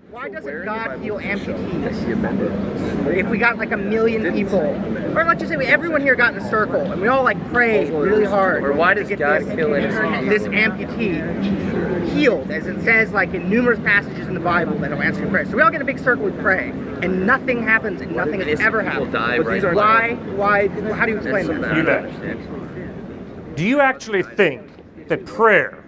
Why doesn't God heal amputees? If we got like 1 million people, or let's just say everyone here got in a circle and we all like prayed really hard. Or why does to get God kill this amputee healed, as it says like in numerous passages in the Bible that'll answer your prayer. So we all get in a big circle, we pray, and nothing happens, and nothing has ever happened. Die, right? Why? How do you explain that? Do you actually think that prayer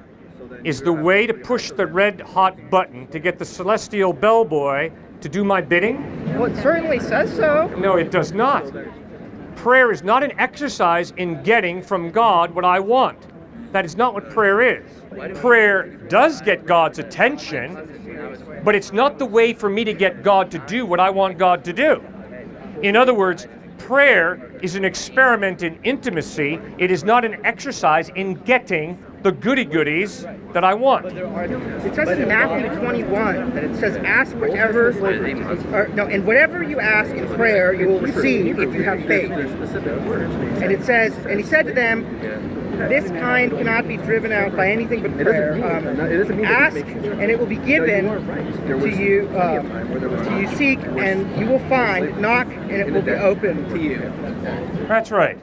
is the way to push the red hot button to get the celestial bellboy to do my bidding? Well, it certainly says so. No, it does not. Prayer is not an exercise in getting from God what I want. That is not what prayer is. Prayer does get God's attention, but it's not the way for me to get God to do what I want God to do. In other words, prayer is an experiment in intimacy. It is not an exercise in getting the goody-goodies that I want. It says in Matthew 21 that it says, ask whatever, and whatever you ask in prayer, you will receive if you have faith. And it says, and he said to them, this kind cannot be driven out by anything but prayer. Ask, and it will be given to you. You seek, and you will find. Knock, and it will be open to you. That's right.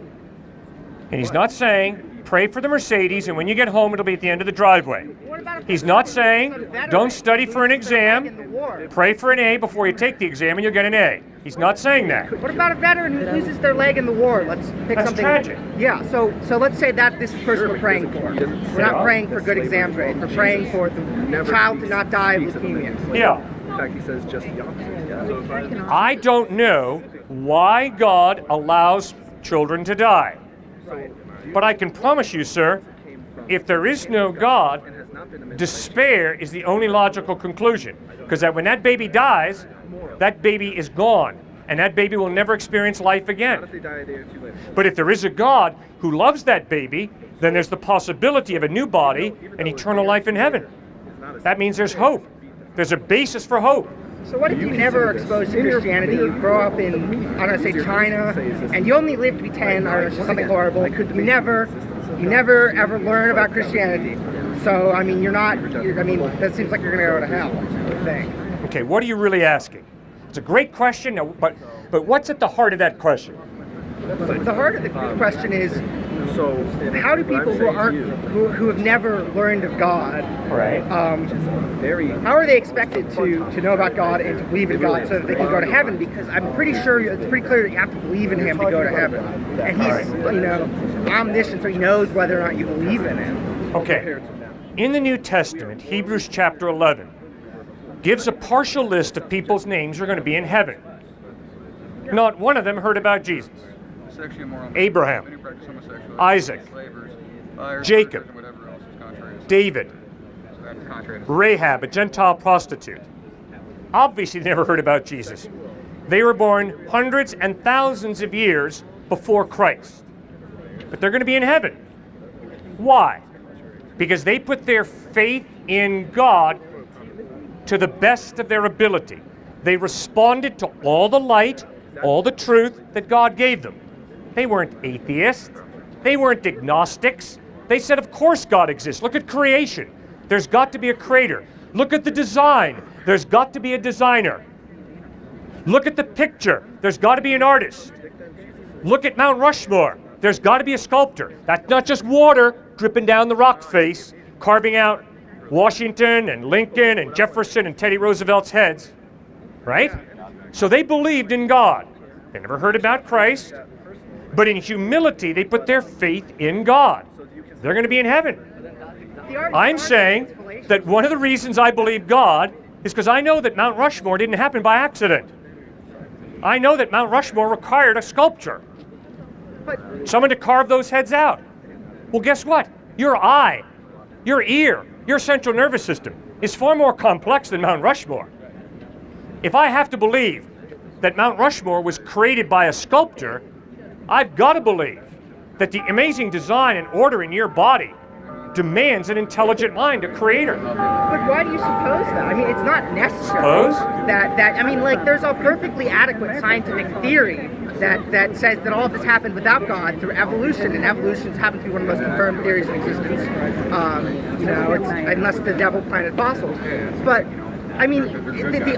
And he's not saying, pray for the Mercedes, and when you get home, it'll be at the end of the driveway. He's not saying, don't study for an exam, pray for an A before you take the exam, and you'll get an A. He's not saying that. What about a veteran who loses their leg in the war? Let's pick That's something. tragic. Yeah, so let's say that this is the person we're praying for. We're not praying for good exam grades. We're praying for the child to not die of leukemia. Yeah. In fact, he says just the opposite. I don't know why God allows children to die. But I can promise you, sir, if there is no God, despair is the only logical conclusion. Because that when that baby dies, that baby is gone, and that baby will never experience life again. But if there is a God who loves that baby, then there's the possibility of a new body and eternal life in heaven. That means there's hope. There's a basis for hope. So what if you never exposed to Christianity? You grow up in, I'm going to say China, and you only live to be 10, or something horrible. You never ever learn about Christianity. So, I mean, that seems like you're going to go to hell, I think. Okay, what are you really asking? It's a great question, but what's at the heart of that question? The heart of the question is, how do people who have never learned of God, Right. How are they expected to know about God and to believe in God so that they can go to heaven? Because I'm pretty sure it's pretty clear that you have to believe in Him to go to heaven, and He's omniscient, so He knows whether or not you believe in Him. Okay. In the New Testament, Hebrews chapter 11 gives a partial list of people's names who are going to be in heaven. Not one of them heard about Jesus. Abraham, Isaac, Jacob, David, Rahab, a Gentile prostitute. Obviously, they never heard about Jesus. They were born hundreds and thousands of years before Christ. But they're going to be in heaven. Why? Because they put their faith in God to the best of their ability. They responded to all the light, all the truth that God gave them. They weren't atheists. They weren't agnostics. They said, of course God exists. Look at creation. There's got to be a creator. Look at the design. There's got to be a designer. Look at the picture. There's got to be an artist. Look at Mount Rushmore. There's got to be a sculptor. That's not just water dripping down the rock face, carving out Washington and Lincoln and Jefferson and Teddy Roosevelt's heads, right? So they believed in God. They never heard about Christ, but in humility, they put their faith in God. They're going to be in heaven. I'm saying that one of the reasons I believe God is because I know that Mount Rushmore didn't happen by accident. I know that Mount Rushmore required a sculpture, someone to carve those heads out. Well, guess what? Your eye, your ear, your central nervous system is far more complex than Mount Rushmore. If I have to believe that Mount Rushmore was created by a sculptor, I've got to believe that the amazing design and order in your body demands an intelligent mind, a creator. But why do you suppose that? I mean, it's not necessary. Suppose? There's a perfectly adequate scientific theory that says that all of this happened without God through evolution, and evolution's happened to be one of the most confirmed theories in existence. Unless the devil planted fossils. But I mean, the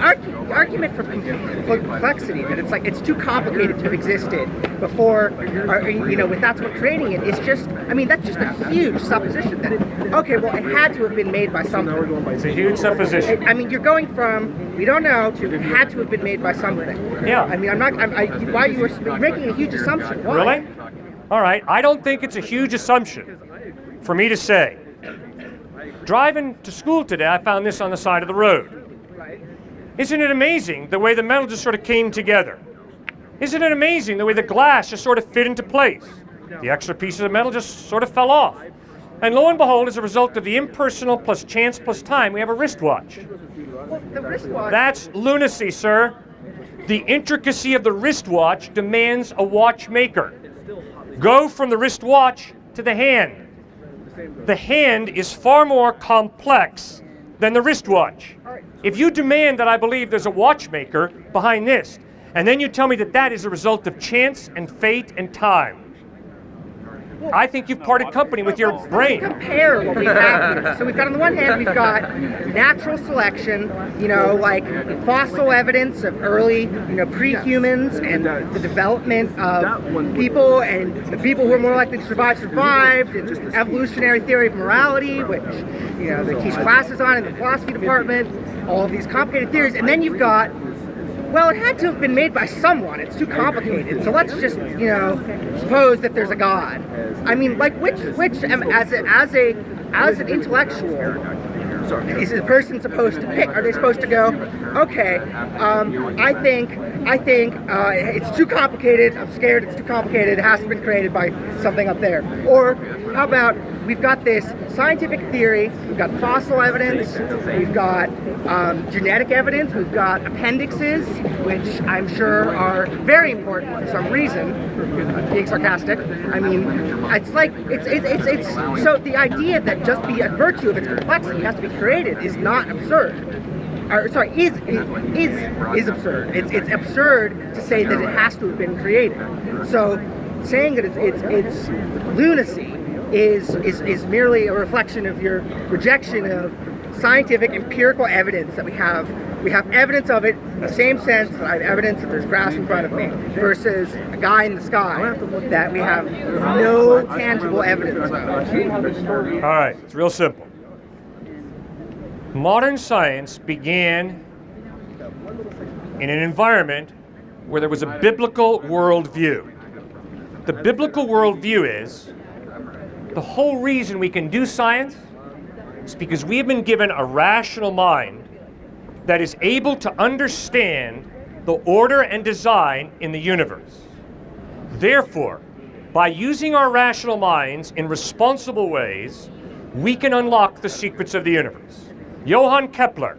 argument for complexity, that it's like it's too complicated to have existed before, or, you know, without someone creating it, is just, I mean, that's just a huge supposition that, okay, well, it had to have been made by something. It's a huge supposition. I mean, you're going from, we don't know, to it had to have been made by something. Yeah. I mean, why you were making a huge assumption? Why? Really? All right, I don't think it's a huge assumption for me to say. Driving to school today, I found this on the side of the road. Isn't it amazing the way the metal just sort of came together? Isn't it amazing the way the glass just sort of fit into place? The extra pieces of metal just sort of fell off. And lo and behold, as a result of the impersonal plus chance plus time, we have a wristwatch. Well, the wristwatch. That's lunacy, sir. The intricacy of the wristwatch demands a watchmaker. Go from the wristwatch to the hand. The hand is far more complex than the wristwatch. If you demand that I believe there's a watchmaker behind this, and then you tell me that that is a result of chance and fate and time, I think you've parted company with your brain. Compare what we have here. So we've got, on the one hand, we've got natural selection, you know, like fossil evidence of early, you know, pre-humans, and the development of people, and the people who are more likely to survived, and evolutionary theory of morality, which, you know, they teach classes on in the philosophy department, all of these complicated theories. And then you've got, well, it had to have been made by someone. It's too complicated. So let's just, you know, suppose that there's a God. I mean, like, which as an intellectual, is the person supposed to pick? Are they supposed to go, okay, I think it's too complicated. I'm scared it's too complicated. It has to have been created by something up there. Or how about we've got this scientific theory, we've got fossil evidence, we've got genetic evidence, we've got appendixes, which I'm sure are very important for some reason. Being sarcastic, I mean, it's like it's so the idea that just be a virtue of its complexity has to be created is not absurd. Or sorry, is absurd. It's absurd to say that it has to have been created. So saying that it's lunacy is merely a reflection of your rejection of scientific empirical evidence that we have. We have evidence of it in the same sense that I have evidence that there's grass in front of me, versus a guy in the sky that we have no tangible evidence of. All right, it's real simple. Modern science began in an environment where there was a biblical worldview. The biblical worldview is the whole reason we can do science is because we have been given a rational mind that is able to understand the order and design in the universe. Therefore, by using our rational minds in responsible ways, we can unlock the secrets of the universe. Johann Kepler,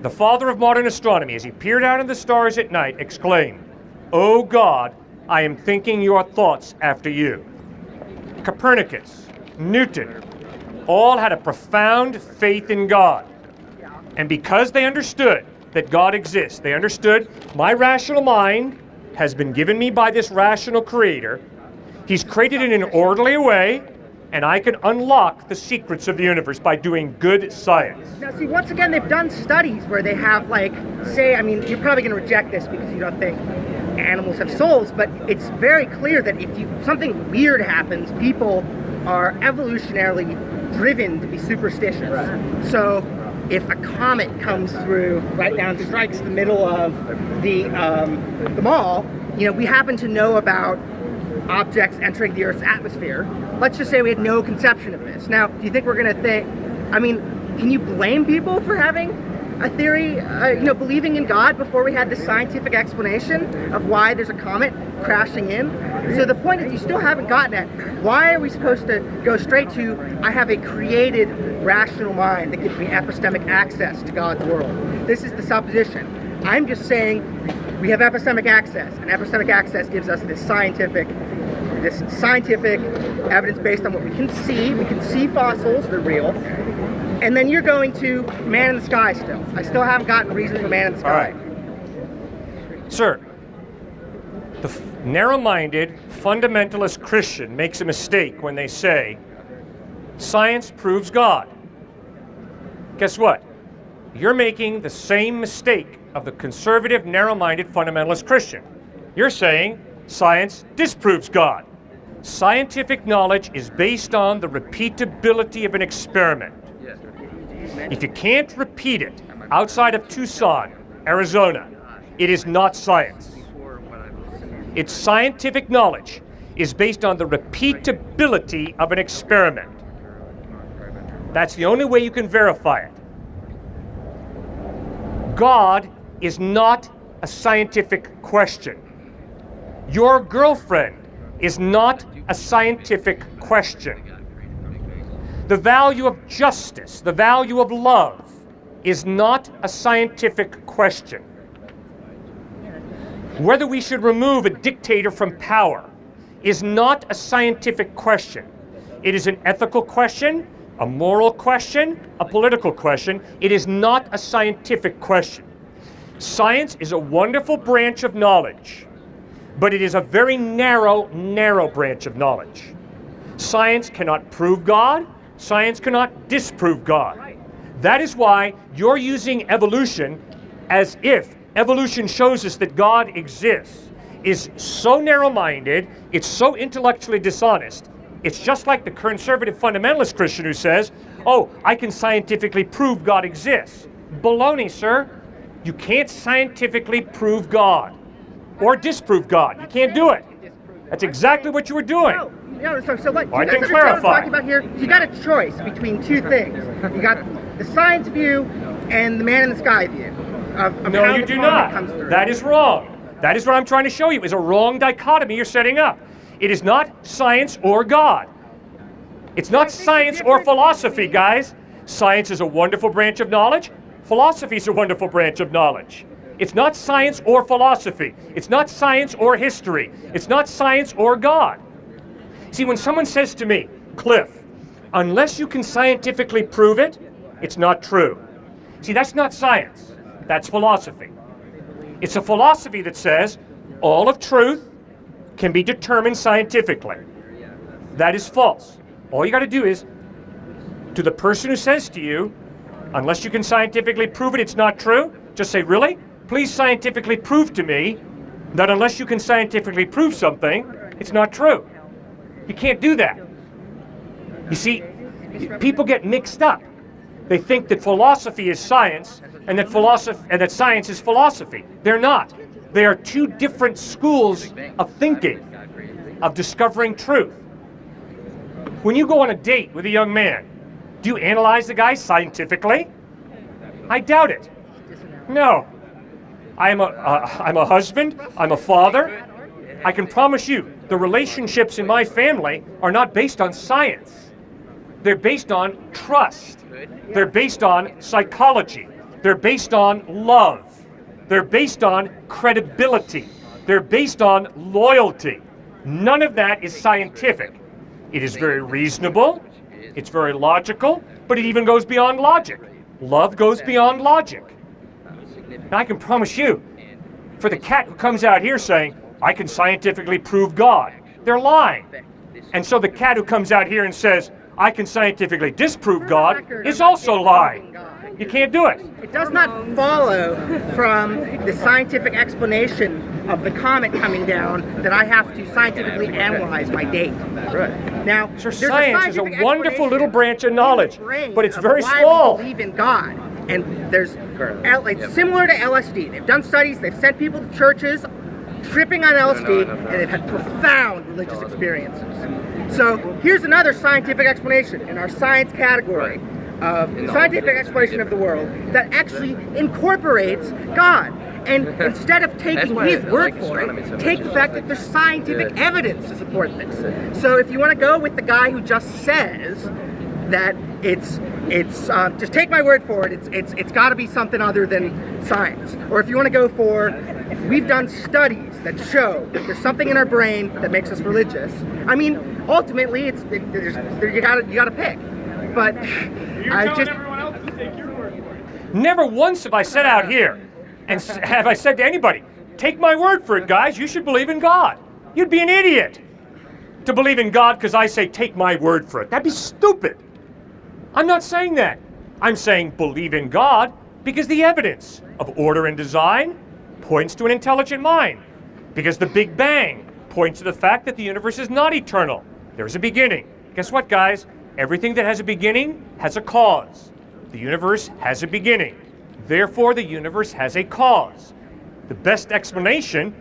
the father of modern astronomy, as he peered out in the stars at night, exclaimed, "O God, I am thinking your thoughts after you." Copernicus, Newton, all had a profound faith in God. And because they understood that God exists, they understood my rational mind has been given me by this rational creator. He's created it in an orderly way, and I can unlock the secrets of the universe by doing good science. Now, see, once again, they've done studies where they have, like, say, I mean, you're probably going to reject this because you don't think animals have souls, but it's very clear that if something weird happens, people are evolutionarily driven to be superstitious. Right. So if a comet comes through right now and strikes the middle of the mall, you know, we happen to know about objects entering the Earth's atmosphere. Let's just say we had no conception of this. Now, do you think we're going to think, I mean, can you blame people for having a theory, you know, believing in God before we had the scientific explanation of why there's a comet crashing in? So the point is, you still haven't gotten at why are we supposed to go straight to, I have a created rational mind that gives me epistemic access to God's world. This is the supposition. I'm just saying we have epistemic access, and epistemic access gives us this scientific evidence based on what we can see. We can see fossils, they're real. And then you're going to man in the sky still. I still haven't gotten reason for man in the sky. All right. Sir, the narrow-minded fundamentalist Christian makes a mistake when they say, science proves God. Guess what? you're making the same mistake of the conservative, narrow-minded fundamentalist Christian. You're saying science disproves God. Scientific knowledge is based on the repeatability of an experiment. If you can't repeat it outside of Tucson, Arizona, it is not science. Its scientific knowledge is based on the repeatability of an experiment. That's the only way you can verify it. God is not a scientific question. Your girlfriend is not a scientific question. The value of justice, the value of love, is not a scientific question. Whether we should remove a dictator from power is not a scientific question. It is an ethical question, a moral question, a political question. It is not a scientific question. Science is a wonderful branch of knowledge, but it is a very narrow branch of knowledge. Science cannot prove God. Science cannot disprove God. That is why you're using evolution as if evolution shows us that God exists is so narrow-minded, it's so intellectually dishonest. It's just like the conservative fundamentalist Christian who says, oh, I can scientifically prove God exists. Baloney, sir. You can't scientifically prove God or disprove God. You can't do it. That's exactly what you were doing. So what I can what clarify. I'm talking about here, you got a choice between two things. You got the science view and the man in the sky view. Of No, how you the do comet not. comes through. That is wrong. That is what I'm trying to show you, is a wrong dichotomy you're setting up. It is not science or God. It's not science or philosophy, guys. Science is a wonderful branch of knowledge. Philosophy is a wonderful branch of knowledge. It's not science or philosophy. It's not science or history. It's not science or God. See, when someone says to me, Cliff, unless you can scientifically prove it, it's not true. See, that's not science. That's philosophy. It's a philosophy that says all of truth can be determined scientifically. That is false. All you got to do is, to the person who says to you, unless you can scientifically prove it, it's not true, just say, really? Please scientifically prove to me that unless you can scientifically prove something, it's not true. You can't do that. You see, people get mixed up. They think that philosophy is science and that science is philosophy. They're not. They are two different schools of thinking, of discovering truth. When you go on a date with a young man, do you analyze the guy scientifically? I doubt it. No. I'm a husband. I'm a father. I can promise you, the relationships in my family are not based on science. They're based on trust. They're based on psychology. They're based on love. They're based on credibility. They're based on loyalty. None of that is scientific. It is very reasonable. It's very logical, but it even goes beyond logic. Love goes beyond logic. And I can promise you, for the cat who comes out here saying, I can scientifically prove God, they're lying. And so the cat who comes out here and says, I can scientifically disprove God, is also lying. You can't do it. It does not follow from the scientific explanation of the comet coming down that I have to scientifically analyze my date. Right. Now, Sir, there's science is a scientific wonderful little explanation branch of in knowledge, the brain but it's of very why small. we believe in God. And it's similar to LSD. They've done studies, they've sent people to churches tripping on LSD, and they've had profound religious experiences. So here's another scientific explanation in our science category of the scientific explanation of the world that actually incorporates God. And instead of taking his word for it, take the fact that there's scientific evidence to support this. So if you want to go with the guy who just says that it's just take my word for it, it's got to be something other than science. Or if you want to go for, we've done studies that show that there's something in our brain that makes us religious. I mean, ultimately, you gotta pick. But I just Never once have I said out here, and have I said to anybody, take my word for it, guys, you should believe in God. You'd be an idiot to believe in God because I say take my word for it. That'd be stupid. I'm not saying that. I'm saying believe in God, Because the evidence of order and design points to an intelligent mind. Because the Big Bang points to the fact that the universe is not eternal. There's a beginning. Guess what, guys? Everything that has a beginning has a cause. The universe has a beginning. Therefore, the universe has a cause. The best explanation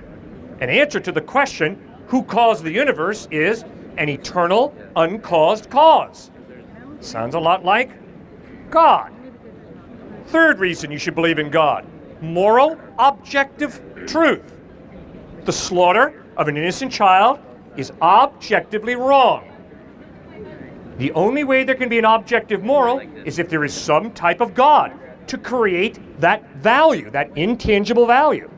and answer to the question, who caused the universe, is an eternal, uncaused cause. Sounds a lot like God. Third reason you should believe in God: moral, objective truth. The slaughter of an innocent child is objectively wrong. The only way there can be an objective moral is if there is some type of God to create that value, that intangible value.